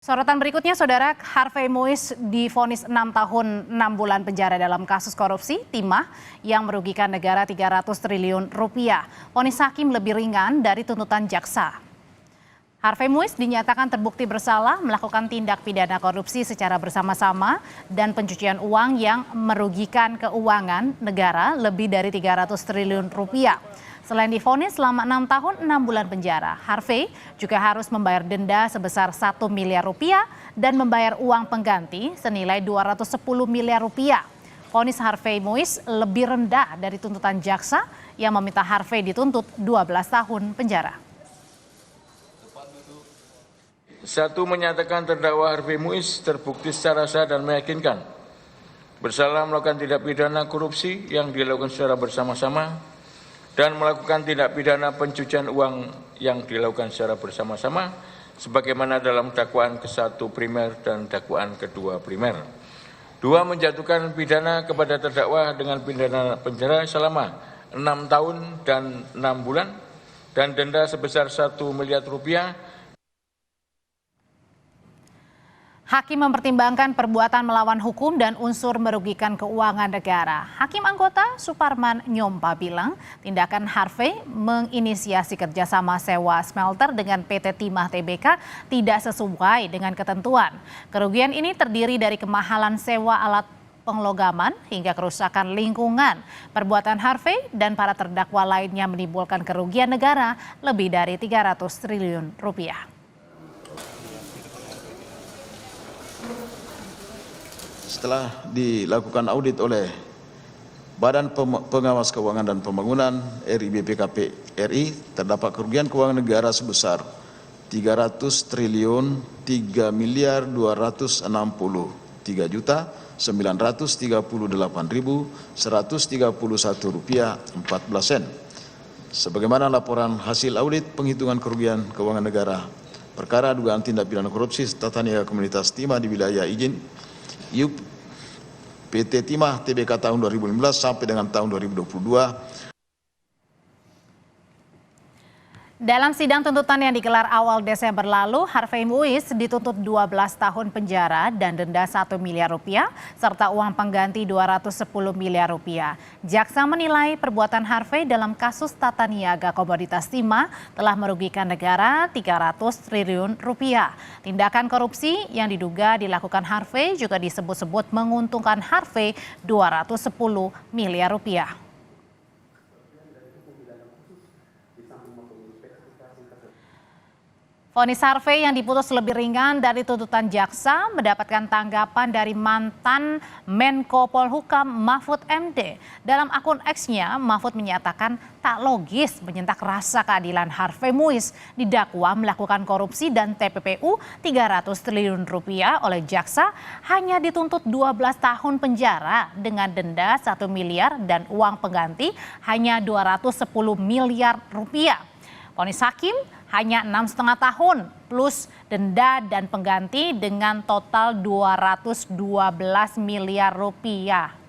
Sorotan berikutnya, Saudara, Harvey Muiz divonis 6 tahun 6 bulan penjara dalam kasus korupsi timah yang merugikan negara 300 triliun rupiah. Vonis hakim lebih ringan dari tuntutan jaksa. Harvey Muiz dinyatakan terbukti bersalah melakukan tindak pidana korupsi secara bersama-sama dan pencucian uang yang merugikan keuangan negara lebih dari 300 triliun rupiah. Selain divonis selama 6 tahun 6 bulan penjara, Harvey juga harus membayar denda sebesar 1 miliar rupiah dan membayar uang pengganti senilai 210 miliar rupiah. Vonis Harvey Muiz lebih rendah dari tuntutan jaksa yang meminta Harvey dituntut 12 tahun penjara. Satu, menyatakan terdakwa Harvey Muiz terbukti secara sah dan meyakinkan bersalah melakukan tindak pidana korupsi yang dilakukan secara bersama-sama dan melakukan tindak pidana pencucian uang yang dilakukan secara bersama-sama sebagaimana dalam dakwaan ke-1 primer dan dakwaan kedua primer. Dua, menjatuhkan pidana kepada terdakwa dengan pidana penjara selama 6 tahun dan 6 bulan dan denda sebesar 1 miliar rupiah. Hakim mempertimbangkan perbuatan melawan hukum dan unsur merugikan keuangan negara. Hakim anggota Suparman Nyompa bilang tindakan Harvey menginisiasi kerjasama sewa smelter dengan PT Timah Tbk tidak sesuai dengan ketentuan. Kerugian ini terdiri dari kemahalan sewa alat penglogaman hingga kerusakan lingkungan. Perbuatan Harvey dan para terdakwa lainnya menimbulkan kerugian negara lebih dari 300 triliun rupiah. Setelah dilakukan audit oleh Badan Pengawas Keuangan dan Pembangunan RI BPKP RI, terdapat kerugian keuangan negara sebesar 300 triliun 3 miliar 263 juta 938.131 rupiah 14 sen. Sebagaimana laporan hasil audit penghitungan kerugian keuangan negara perkara dugaan tindak pidana korupsi tata niaga komunitas timah di wilayah izin PT Timah Tbk tahun 2015 sampai dengan tahun 2022. Dalam sidang tuntutan yang digelar awal Desember lalu, Harvey Muiz dituntut 12 tahun penjara dan denda 1 miliar rupiah serta uang pengganti 210 miliar rupiah. Jaksa menilai perbuatan Harvey dalam kasus tata niaga komoditas timah telah merugikan negara 300 triliun rupiah. Tindakan korupsi yang diduga dilakukan Harvey juga disebut-sebut menguntungkan Harvey 210 miliar rupiah. Vonis Harvey yang diputus lebih ringan dari tuntutan jaksa mendapatkan tanggapan dari mantan Menko Polhukam Mahfud MD. Dalam akun X-nya, Mahfud menyatakan tak logis menyentak rasa keadilan Harvey Muiz didakwa melakukan korupsi dan TPPU 300 triliun rupiah oleh jaksa hanya dituntut 12 tahun penjara dengan denda 1 miliar dan uang pengganti hanya 210 miliar rupiah. Vonis hakim hanya 6,5 tahun plus denda dan pengganti dengan total 212 miliar rupiah.